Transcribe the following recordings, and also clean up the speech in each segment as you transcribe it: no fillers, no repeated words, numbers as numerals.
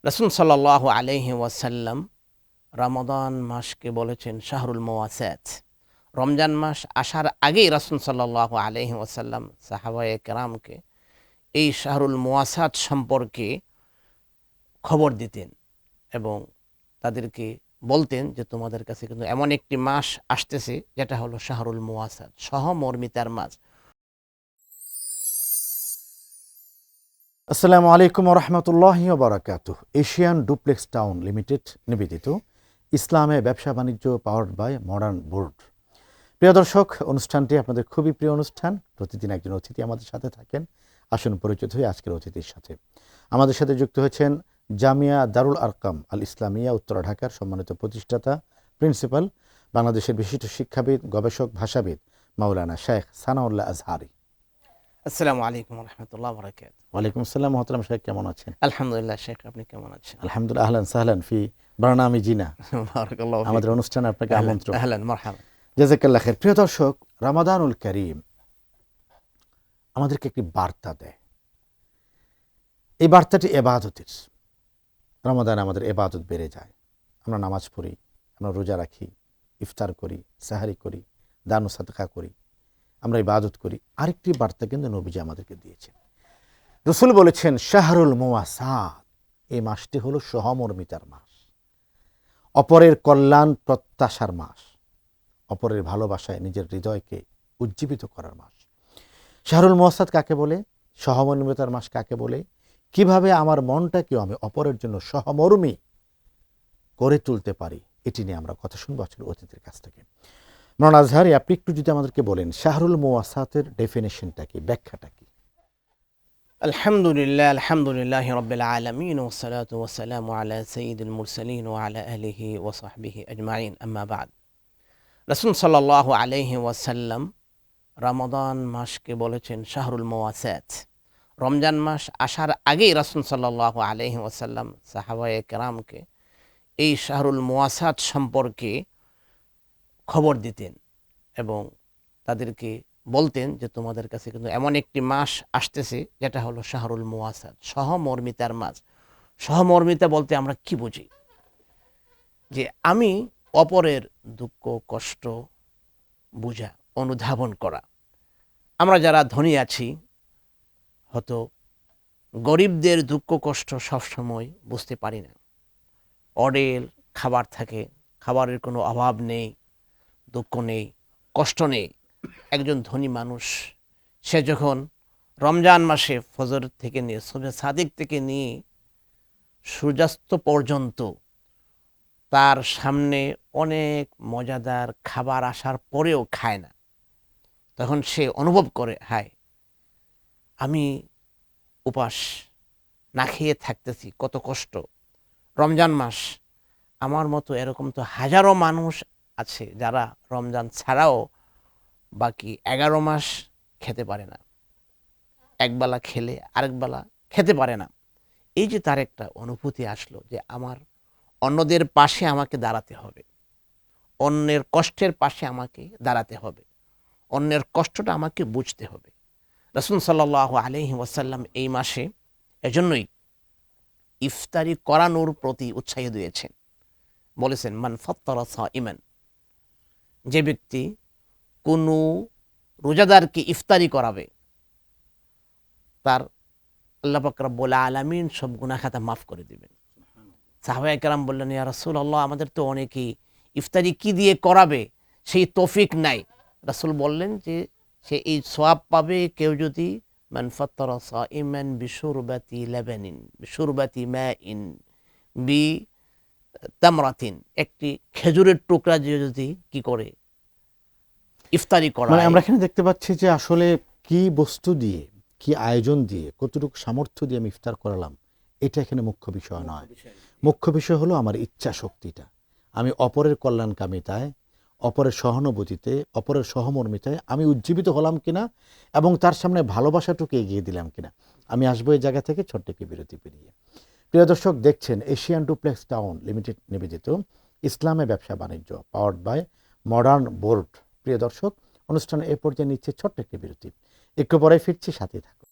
রাসূল সাল্লাল্লাহু আলাইহি ওয়াসাল্লাম রমাদান মাসকে বলেছেন শাহরুল মুওয়াসাত। রমজান মাস আসার আগেই রাসূল সাল্লাল্লাহু আলাইহি ওয়াসাল্লাম সাহাবায়ে কেরামকে এই শাহরুল মুওয়াসাত সম্পর্কে খবর দিতেন এবং তাদেরকে বলতেন যে তোমাদের কাছে কিন্তু এমন একটি মাস আসতেছে যেটা হলো শাহরুল মুওয়াসাত, সহমর্মিতার মাস। আসসালামু আলাইকুম রহমতুল্লাহি বারাকাতুহ। এশিয়ান ডুপ্লেক্স টাউন লিমিটেড নিবেদিত ইসলামে ব্যবসা বাণিজ্য পাওয়ার্ড বাই মডার্ন বোর্ড। প্রিয় দর্শক, অনুষ্ঠানটি আপনাদের খুবই প্রিয় অনুষ্ঠান। প্রতিদিন একজন অতিথি আমাদের সাথে থাকেন। আসুন পরিচিত হয়ে আজকের অতিথির সাথে। আমাদের সাথে যুক্ত হয়েছেন জামিয়া দারুল আরকাম আল ইসলামিয়া উত্তরা ঢাকার সম্মানিত প্রতিষ্ঠাতা প্রিন্সিপাল, বাংলাদেশের বিশিষ্ট শিক্ষাবিদ, গবেষক, ভাষাবিদ মাওলানা শেখ সানাউল্লাহ আজহারি। আসসালামু আলাইকুম রহমতুল্লাহ বরকাত। ওয়ালাইকুম আসসালাম। মোহতারাম শেখ, কেমন আছেন? আলহামদুলিল্লাহ শেখ, আপনি কেমন আছেন? আলহামদুলিল্লাহ, আহলান সাহলান ফি বারনামি জিনা। বারাকাল্লাহু ফিক। আমাদের অনুষ্ঠানে আপনাকে আমন্ত্রণ। আহলান মারহাবা। জাযাকাল্লাহ খাইর। প্রিয় দর্শক, রমাদানুল কারীম আমাদেরকে একটি বার্তা দেয়। এই বার্তাটি ইবাদতের। রমাদানে আমাদের ইবাদত বেড়ে যায়। আমরা নামাজ পড়ি, আমরা রোজা রাখি, ইফতার করি, সাহারি করি, দান ও সাদকা করি, আমরা ইবাদত করি। আরেকটি বার্তা কিন্তু নবীজি আমাদেরকে দিয়েছেন। রাসূল বলেছেন শাহরুল মুওয়াসাত, এই মাসটি হলো সহমর্মিতার মাস, অপরের কল্যাণ প্রত্যাশার মাস, অপরের ভালোবাসায় নিজের হৃদয়কে উজ্জীবিত করার মাস। শাহরুল মুওয়াসাত কাকে বলে? সহমর্মিতার মাস কাকে বলে? কিভাবে আমার মনটাকেও আমি অপরের জন্য সহমর্মী করে তুলতে পারি, এটি নিয়ে আমরা কথা শুনবো আজকের অতিথির কাছ থেকে। মাওলানা আজহারি, আপনি একটু যদি আমাদেরকে বলেন শাহরুল মুওয়াসাতের ডেফিনেশনটা কি, ব্যাখ্যাটা কি? আলহামদুলিল্লাহ, আলহামদুলিল্লাহ রাব্বিল আলামিন ওয়া সালাতু ওয়া সালামু আলা সাইয়্যিদিল মুরসালিন ওয়া আলা আলিহি ওয়া সাহবিহি আজমাইন, আম্মা বা'দ। রাসূল সাল্লাল্লাহু আলাইহি ওয়াসাল্লাম রমাদান মাসকে বলেছেন শাহরুল মুওয়াসাত। রমজান মাস আসার আগেই রাসূল সাল্লাল্লাহু আলাইহি ওয়াসাল্লাম সাহাবায়ে কেরামকে এই শাহরুল মুওয়াসাত সম্পর্কে খবর দিতেন এবং তাদেরকে বলতেন যে তোমাদের কাছে কিন্তু এমন একটি মাস আসতেছে যেটা হলো শাহরুল মুওয়াসাত, সহমর্মিতার মাস। সহমর্মিতা বলতে আমরা কি বুঝি? যে আমি অপরের দুঃখ কষ্ট বুঝা, অনুধাবন করা। আমরা যারা ধনী আছি হয়তো গরিবদের দুঃখ কষ্ট সবসময় বুঝতে পারি না। অডেল খাবার থাকে, খাবারের কোনো অভাব নেই, দুঃখ নেই, কষ্ট নেই। একজন ধনী মানুষ সে যখন রমজান মাসে ফজর থেকে নিয়ে সুবহে সাদিক থেকে নিয়ে সূর্যাস্ত পর্যন্ত তার সামনে অনেক মজাদার খাবার আসার পরেও খায় না, তখন সে অনুভব করে, হায় আমি উপাস না খেয়ে থাকতেছি, কত কষ্ট। রমজান মাস, আমার মতো এরকম তো হাজারো মানুষ আছে যারা রমজান ছাড়াও বাকি 11 মাস খেতে পারে না, একবেলা খেলে আরেক বেলা খেতে পারে না। এই যে তার একটা অনুভূতি আসলো যে আমার অন্যদের পাশে আমাকে দাঁড়াতে হবে, অন্যের কষ্টের পাশে আমাকে দাঁড়াতে হবে, অন্যের কষ্টটা আমাকে বুঝতে হবে। রাসূল সাল্লাল্লাহু আলাইহি ওয়াসাল্লাম এই মাসে এজন্যই ইফতারি করানোর প্রতি উৎসাহ দিয়েছেন। বলেছেন মান ফাত্তারা সাইমান, যে ব্যক্তি কোনো রোজাদারকে ইফতারি করাবে তার আল্লাহ পাক রব্বুল আলামিন সব গুনাহ খাতা মাফ করে দিবেন। সাহাবায়ে কেরাম বললেন, ইয়া রাসূলুল্লাহ, আমাদের তো অনেকেই ইফতারি কি দিয়ে করাবে সেই তৌফিক নাই। রাসূল বললেন যে সে এই সওয়াব পাবে কেউ যদি মান ফাত্তারা সাইমান বিশুরবাতি লাবানিন বিশুরবাতি মাইন বি তামরাতিন, একটি খেজুরের টুকরা দিয়ে যদি কি করে ইফতারি করা। মানে আমরা এখানে দেখতে পাচ্ছি যে আসলে কি বস্তু দিয়ে, কি আয়োজন দিয়ে, কতটুকু সামর্থ্য দিয়ে আমি ইফতার করালাম, এটা এখানে মুখ্য বিষয় নয়। মুখ্য বিষয় হলো আমার ইচ্ছা শক্তিটা। আমি অপরের কল্যাণকামিতায়, অপরের সহানুভূতিতে, অপরের সহমর্মিতায় আমি উজ্জীবিত হলাম কিনা এবং তার সামনে ভালোবাসাটুকু এগিয়ে দিলাম কিনা। আমি আসবো এই জায়গা থেকে ছোট্ট একটি বিরতি পেরিয়ে। প্রিয় দর্শক, দেখছেন এশিয়ান ডুপ্লেক্স টাউন লিমিটেড নিবেদিত ইসলামে ব্যবসা বাণিজ্য পাওয়ার্ড বাই মডার্ন বোর্ড। প্রিয় দর্শক, অনুষ্ঠানে এ পর্যায়ে নিচ্ছে ছোট্ট একটি বিরতি। একটু পরে ফিরছি, সাথে থাকুন।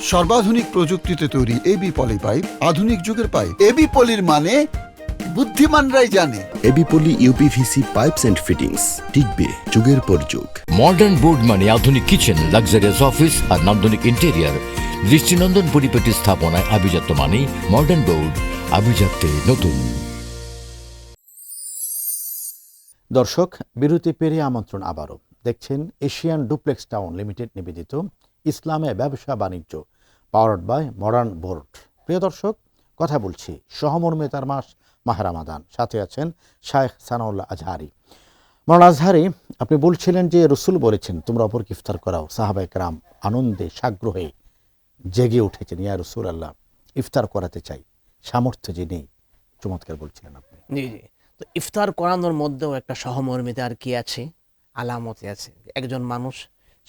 সর্বাধুনিক প্রযুক্তিতে তৈরি এবি পলি পাইপ, আধুনিক যুগের পাইপ। এবি পলির মানে বুদ্ধিমানরাই জানে। AB poly UPVC pipes and fittings, টিকবে যুগের পর যুগ। মডার্ন বোর্ড মানে আধুনিক কিচেন, লাক্সারিয়াস অফিস আর নান্দনিক ইন্টেরিয়ার। দৃষ্টিনন্দন পরিপাটি স্থাপনায় আভিজাত্য মানে মডার্ন বোর্ড, আভিজাত্যে নতুন। দর্শক, বিরতি পেরিয়ে আমন্ত্রণ আবারও। দেখছেন এশিয়ান ডুপ্লেক্স টাউন লিমিটেড নিবেদিত ইসলামে ব্যবসা বাণিজ্য, পাওয়ার্ড বাই মডার্ন বোর্ড। প্রিয় দর্শক, কথা বলছি সহমর্মিতার মাস মাহ রমাদান। সাথে আছেন শায়েখ সানাউল্লাহ আজহারি। মৌলানা আজহারি, আপনি বলছিলেন যে রসুল বলেছেন তোমরা অপরকে ইফতার করাও। সাহাবায়ে কেরাম আনন্দে সাগ্রহে জেগে উঠেছেন, ইয়া রসুল আল্লাহ, ইফতার করাতে চাই, সামর্থ্য যে নেই। চমৎকার বলছিলেন আপনি। জি জি। তো ইফতার করানোর মধ্যেও একটা সহমর্মিতা আর কি আছে, আলামতে আছে। একজন মানুষ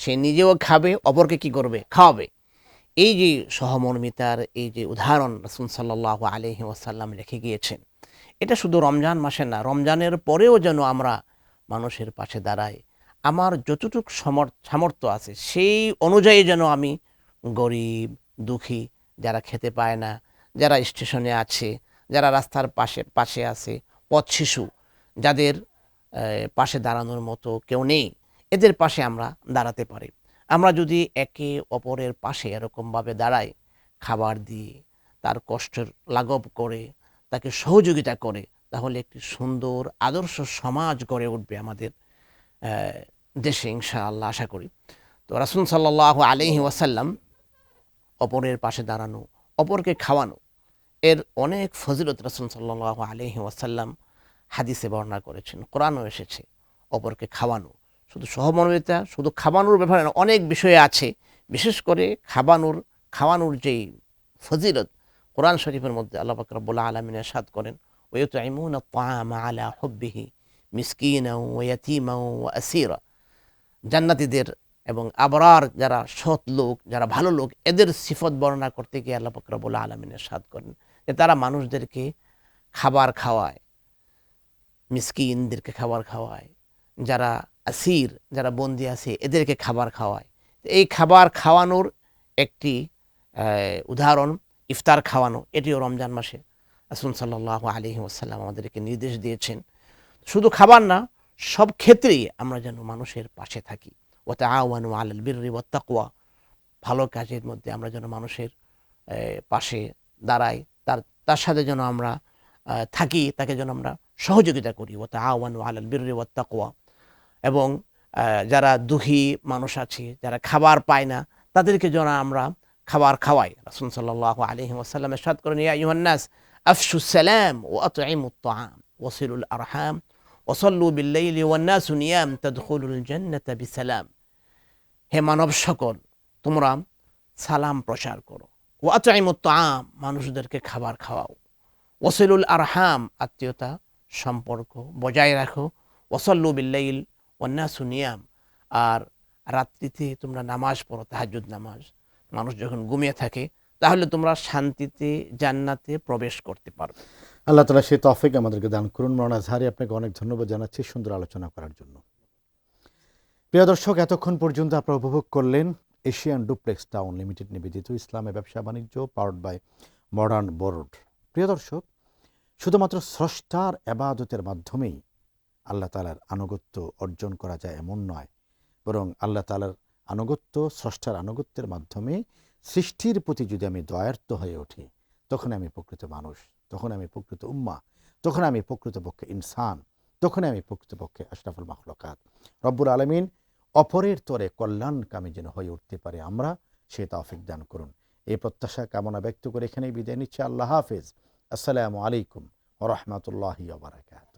সে নিজেও খাবে, অপরকে কি করবে, খাওয়াবে। এই যে সহমর্মিতার এই যে উদাহরণ রাসূল সাল্লাল্লাহু আলাইহি ওয়াসাল্লাম রেখে গিয়েছেন, এটা শুধু রমজান মাসে না, রমজানের পরেও যেন আমরা মানুষের পাশে দাঁড়াই। আমার যতটুকু সামর্থ্য আছে সেই অনুযায়ী যেন আমি গরিব, দুঃখী, যারা খেতে পায় না, যারা স্টেশনে আছে, যারা রাস্তার পাশে আছে, পথ শিশু, যাদের পাশে দাঁড়ানোর মতো কেউ নেই, এদের পাশে আমরা দাঁড়াতে পারি। আমরা যদি একে অপরের পাশে এরকমভাবে দাঁড়াই, খাবার দিয়ে, তার কষ্টের লাঘব করে, তাকে সহযোগিতা করে, তাহলে একটি সুন্দর আদর্শ সমাজ গড়ে উঠবে আমাদের দেশে, ইনশাআল্লাহ আশা করি। তো রাসূল সাল্লাল্লাহু আলাইহি ওয়াসাল্লাম অপরের পাশে দাঁড়ানো, অপরকে খাওয়ানো, এর অনেক ফজিলত রাসূল সাল্লাল্লাহু আলাইহি ওয়াসাল্লাম হাদিসে বর্ণনা করেছেন, কোরআনও এসেছে। অপরকে খাওয়ানো, শুধু সহমর্মিতা, শুধু খাওয়ানোর ব্যাপারে না, অনেক বিষয়ে আছে। বিশেষ করে খাওয়ানোর যেই ফজিলত, কোরআন শরীফের মধ্যে আল্লাহ পাক রব্বুল আলামিন ইরশাদ করেন, ওয়ায়ুতঈমুনা আত-তাআমা আলা হুব্বিহি মিসকিনাও ওয়া ইয়াতীমান ওয়া আসীরা। জান্নাতীদের এবং আবরার যারা সৎ লোক, যারা ভালো লোক, এদের সিফত বর্ণনা করতে গিয়ে আল্লাহ পাক রব্বুল আলামিন ইরশাদ করেন যে তারা মানুষদেরকে খাবার খাওয়ায়, মিসকিনদেরকে খাবার খাওয়ায়, যারা আসির, যারা বন্দি আছে, এদেরকে খাবার খাওয়ায়। এই খাবার খাওয়ানোর একটি উদাহরণ ইফতার খাওয়ানো, এটিও রমজান মাসে রাসূল সাল্লাল্লাহু আলাইহি ওয়াসাল্লাম আমাদেরকে নির্দেশ দিয়েছেন। শুধু খাবার না, সব ক্ষেত্রেই আমরা যেন মানুষের পাশে থাকি। ওয়া তাআওয়ানু আলাল বিররি ওয়াত তাকওয়া, ভালো কাজের মধ্যে আমরা যেন মানুষের পাশে দাঁড়াই, তার সাথে যেন আমরা থাকি, তাকে যেন আমরা সহযোগিতা করি। ওয়া তাআওয়ানু আলাল বিররি ওয়াত তাকওয়া। এবং যারা দুঃখী মানুষ আছে, যারা খাবার পায় না, তাদেরকে যেন আমরা খাবার খাওয়াই। রাসূল সাল্লাল্লাহু আলাইহি ওয়াসাল্লাম ইরশাদ করেন, ইয়া আইয়ুহান নাস আফশুস সালাম ওয়া আতঈমুত তাআম ওয়াসিলুল আরহাম ওয়াসাল্লু বিল লাইলি ওয়ান নাসু নিয়াম তাদখুলুল জান্নাতা বিসালাম। হে মানব সকল, তোমরা সালাম প্রচার করো। ওয়া আতঈমুত তাআম, মানুষদেরকে খাবার খাওয়াও। ওয়াসিলুল আরহাম, আত্মীয়তা সম্পর্ক বজায় রাখো। ওয়াসাল্লু বিল লাইল ওয়ান নাসু নিয়াম, আর রাত্রিতে তোমরা নামাজ পড়ো, তাহাজ্জুদ নামাজ। মানুষ যখন ঘুমিয়ে থাকে, তাহলে তোমরা শান্তিতে জান্নাতে প্রবেশ করতে পারবে। আল্লাহ তাআলা সেই তৌফিক আমাদেরকে দান করুন। মৌলানা আজহারি, আপনাকে অনেক ধন্যবাদ জানাচ্ছি সুন্দর আলোচনা করার জন্য। প্রিয় দর্শক, এতক্ষণ পর্যন্ত আপনারা উপভোগ করলেন এশিয়ান ডুপ্লেক্স টাউন লিমিটেড নিবেদিত ইসলামে ব্যবসা বাণিজ্য, পাওয়ার্ড বাই মডার্ন বোর্ড। প্রিয় দর্শক, শুধুমাত্র স্রষ্টার ইবাদতের মাধ্যমেই আল্লাহ তাআলার আনুগত্য অর্জন করা যায় এমন নয়, বরং আল্লাহ তাআলার আনুগত্য, স্রষ্টার আনুগত্যের মাধ্যমে সৃষ্টির প্রতি যদি আমি দয়ার্ত হয়ে উঠি, তখন আমি প্রকৃত মানুষ, তখন আমি প্রকৃত উম্মাহ, তখন আমি প্রকৃতপক্ষে ইনসান, তখন আমি প্রকৃতপক্ষে আশরাফুল মাখলুকাত। রব্বুল আলামিন অপরের তরে কল্যাণকামী যেন হয়ে উঠতে পারে আমরা, সে তৌফিক দান করুন। এই প্রত্যাশা কামনা ব্যক্ত করে এখানেই বিদায় নিচ্ছি। আল্লাহ হাফেজ। আসসালামু আলাইকুম ওয়া রাহমাতুল্লাহি ওয়া বারাকাতুহু।